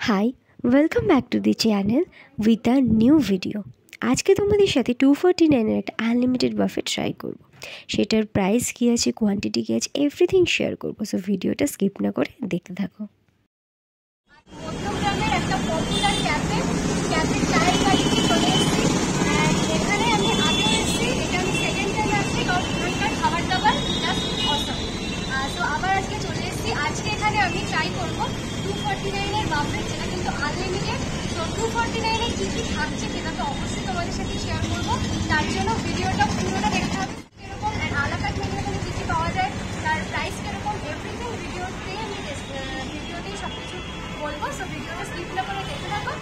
High, welcome back to the channel with a new video. আজকে তোমাদের সাথে 249 একটা আনলিমিটেড বাফে ট্রাই করব। সেটার প্রাইস কী আছে, কোয়ান্টিটি কী আছে, এভরিথিং শেয়ার করবো। সো ভিডিওটা স্কিপ না করে দেখতে থাকো। একটা পপুলার ক্যাফে চায়ের বাড়িতে চলে এসেছি। এখানে আমি আগে এসেছি, এটা আমি সেকেন্ড টাইম আসছি, কারণ এখানকার খাবার দাবার জাস্ট অসাম। তো আবার আজকে চলে এসেছি। আজকে এখানে আমি ট্রাই করবো 249 বাফেট, যেটা কিন্তু আনলিমিটেড। তো 249 কী কী থাকছে সেটা তো অবশ্যই তোমাদের সাথে শেয়ার করবো। তার জন্য ভিডিওটা পুরোটা দেখতে হবে। কিরকম আলাদা মেনু এখানে কী কী পাওয়া যায়, তার প্রাইস কিরকম, এভরিথিং ভিডিওতেই সব কিছু বলবো। সো ভিডিওটা স্কিপ না করে দেখতে থাকো।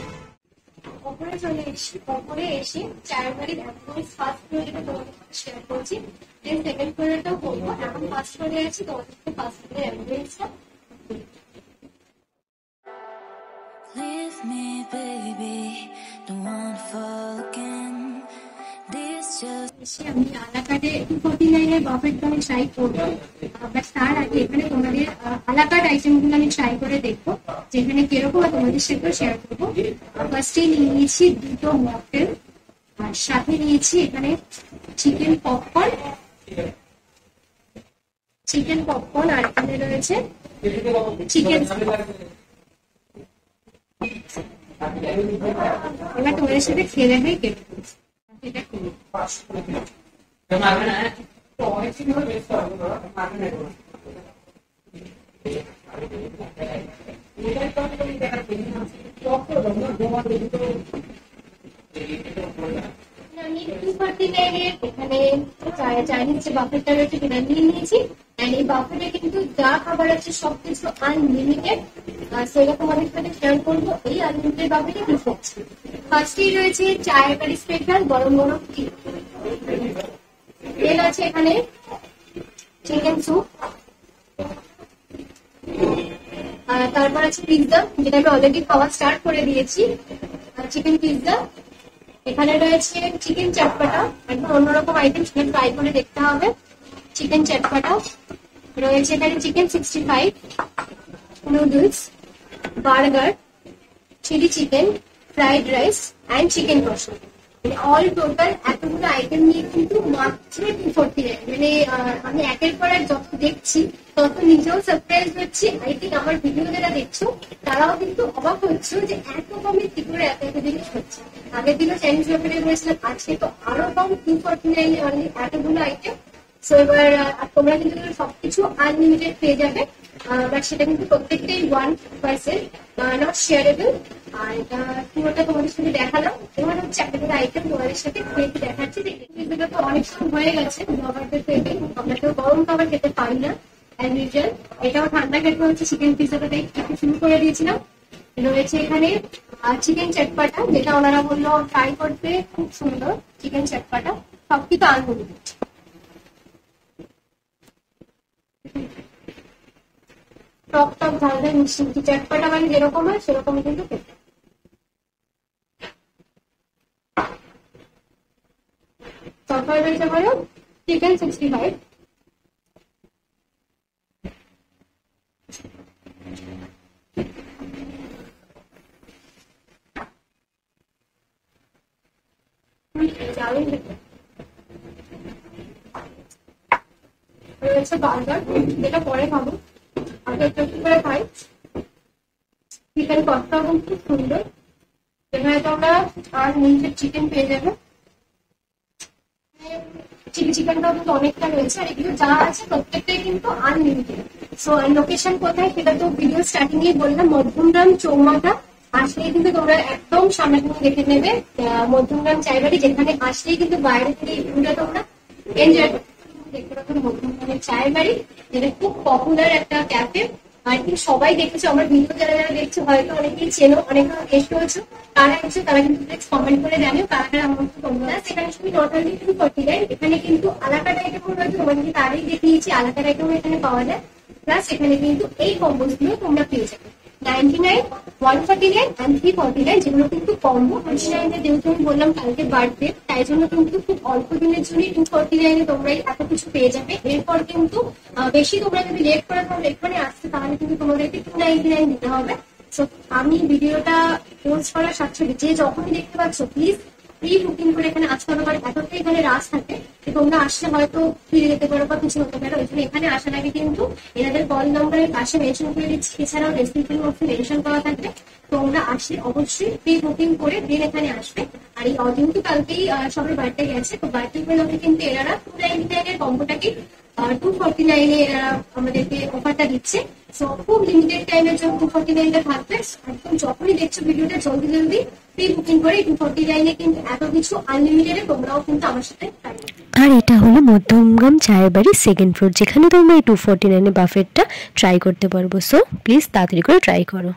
ওপরে চলে এসেছি, ওপরে এসে চায়ের বাড়ির একদম ফার্স্ট ফ্লোরে তোমাদের সাথে শেয়ার করছি, দেন সেকেন্ড ফ্লোরেটাও বলবো। এখন ফার্স্ট ফ্লোরে আছি, তোমাদের সাথে ফার্স্ট ফ্লোরের অ্যাম্বিয়েন্সটা। Leave me, baby, don't wanna fall again. This just আমি আলাকাটে 249 বাফেটটা আমি ট্রাই করবো। বাট তার আগে এখানে তোমাদের আলাকাট আইটেমগুলো আমি ট্রাই করে দেখবো, যেখানে কিরকম তোমাদের সাথে শেয়ার করবো। ফার্স্টে নিয়েছি দুটো মকটেল, আর সাথে নিয়েছি এখানে চিকেন পপকর্ন, আর এখানে রয়েছে চিকেন। এবার তোমাদের সাথে খেয়ে দেখাই কেটে এটা খুবই আমি 249 এখানে চাইনিজ যে বাফেটটা রয়েছে সেটা নিয়ে নিয়েছি। এই বাফেটে কিন্তু যা খাবার আছে সবকিছু আনলিমিটেড। সেরকম অনেক সাথে শেয়ার করবো এই আনলিমিটেড বাফেটে কি হচ্ছে। ফার্স্টেই রয়েছে চায়ের বাড়ি স্পেশাল গরম গরম টি, তেল আছে এখানে চিকেন স্যুপ, তারপর আছে পিৎজা, যেটা আমি অলরেডি খাওয়া স্টার্ট করে দিয়েছি, চিকেন পিৎজা। এখানে রয়েছে চিকেন চটপাটা, একদম অন্যরকম আইটেম, সেটা ট্রাই করে দেখতে হবে। চিকেন চটপাটা রয়েছে এখানে, chicken 65, noodles, burger, chilli chicken, fried rice and chicken কষা। মানে অল টোটাল এতগুলো আইটেম নিয়ে কিন্তু মাত্র 249। মানে আমি একের পর এক যত দেখছি তত নিজেও সারপ্রাইজ হচ্ছি। আই থিঙ্ক আমার ভিডিও যারা দেখছো তারাও কিন্তু অবাক হচ্ছে যে এত কমে কি করে এত এত জিনিস হচ্ছে। আগের দিনও চাইনিজ ব্যাপারে বলেছিলাম, আজকে তো আরো কম 249 অনলি এতগুলো আইটেম। সো এবার তোমরা কিন্তু সবকিছু আনলিমিটেড পেয়ে যাবে, বাট সেটা কিন্তু প্রত্যেকটাই 1% নট শেয়ারেবল। আর এটা পুরোটা তোমাদের সাথে দেখালাম। এবার হচ্ছে একটা করে আইটেম তোমাদের সাথে খেয়ে দেখাচ্ছি। যেটা তো অনেক সময় হয়ে গেছে ব্লগারদের থেকে, আমরা তো গরম খাবার খেতে পারি না অ্যাজ ইউজুয়াল। এটাও ঠান্ডা খেতে হচ্ছে। চিকেন পিৎজাটা খেতে শুরু করে দিয়েছিলাম। রয়েছে এখানে চিকেন চটপাটা, যেটা ওনারা বললো ট্রাই করতে, খুব সুন্দর চিকেন চটপাটা। সবকিছু আনলিমিটেড, টক টক ঝাল ঝাল মিষ্টি চটপাটা, মানে যেরকম হয় সেরকম কিন্তু খেতে। তারপরে রয়েছে বলো চিকেন 65, রয়েছে বার্গার, যেটা পরে খাবো, আগে একটু করে খাই। চিকেন কষা খুব সুন্দর, যেখানে তোমরা আর নিজের চিকেন পেয়ে যাবে। চিলি চিকেনটাও কিন্তু অনেকটা রয়েছে, আর এগুলো যা আছে প্রত্যেকটাই কিন্তু আনলিমিটেড। সো লোকেশন কোথায় সেটা তো ভিডিও স্টার্টিং এ বললাম, মধ্যমগ্রাম চৌমাথা আসলেই কিন্তু তোমরা একদম সামনে থেকে দেখে নেবে মধ্যমগ্রাম চায়বাড়ি। যেখানে আসলেই কিন্তু বাইরে থেকে এগুলো তোমরা এনজয় দেখতে পাচ্ছ। মধ্যমগ্রামের চায়বাড়ি, যেটা খুব পপুলার একটা ক্যাফে। আর কিন্তু সবাই দেখেছো আমার ভিডিও, যারা যারা দেখছো হয়তো অনেকেই চেনো, অনেকে গেস্ট হয়েছো, কারা এসেছো তারা কিন্তু কমেন্ট করে জানিও কারা কারা আমার তোমরা। সেখানে শুধু নট অনলি 249, এখানে কিন্তু আলাকাট আইটেমও রয়েছে। তোমাদেরকে তারই দেখিয়েছি, আলাকাট আইটেমও এখানে পাওয়া যায়। প্লাস এখানে কিন্তু এই কম্বোজ গুলো তোমরা পেয়ে যাবে 99, 149 and 349, যেগুলো কিন্তু কম্বো। 99 যেহেতু আমি বললাম কালকে বার্থডে, তাই জন্য কিন্তু খুব অল্প দিনের জন্য 249 তোমরা এত কিছু পেয়ে যাবে। এরপর কিন্তু বেশি তোমরা যদি লেট করে তোমরা এখানে আসতে, তাহলে কিন্তু তোমাদেরকে 299 দিতে হবে। সো আমি ভিডিওটা পোস্ট করার সাথে সাথে যে যখনই দেখতে পাচ্ছ প্লিজ প্রি বুকিং করে এখানে আসতে হবে, কারণ এতটাই এখানে রাশ থাকে যে তোমরা আসলে হয়তো ফিরে যেতে পারো বা কিছু হতে পারে। ওই জন্য এখানে আসার আগে কিন্তু এনাদের কল নাম্বারের পাশে মেনশন করে দিচ্ছি, এছাড়াও ডেসক্রিপশন বক্সে মেনশন করা থাকবে। তোমরা আসলে অবশ্যই প্রি বুকিং করে দেন এখানে আসবে। আর এই যেহেতু কালকেই সবার বার্থডে গেছে, তো বার্থডে উপলক্ষে কিন্তু এনারা 299 এর কম্বোটাকে 249 এ আমাদেরকে অফারটা দিচ্ছে। সো খুব লিমিটেড টাইমের জন্য 249 থাকবে। একদম যখনই দেখছো ভিডিওটা জলদি জলদি প্রি বুকিং করে 249 কিন্তু এত কিছু আনলিমিটেড তোমরাও কিন্তু আমার সাথে ট্রাই করো। আর এটা হলো মধ্যমগ্রাম চায়ের বাড়ি সেকেন্ড ফ্লোর, যেখানে তোমরা এই 249 বাফেটটা ট্রাই করতে পারবো। সো প্লিজ তাড়াতাড়ি করে ট্রাই করো।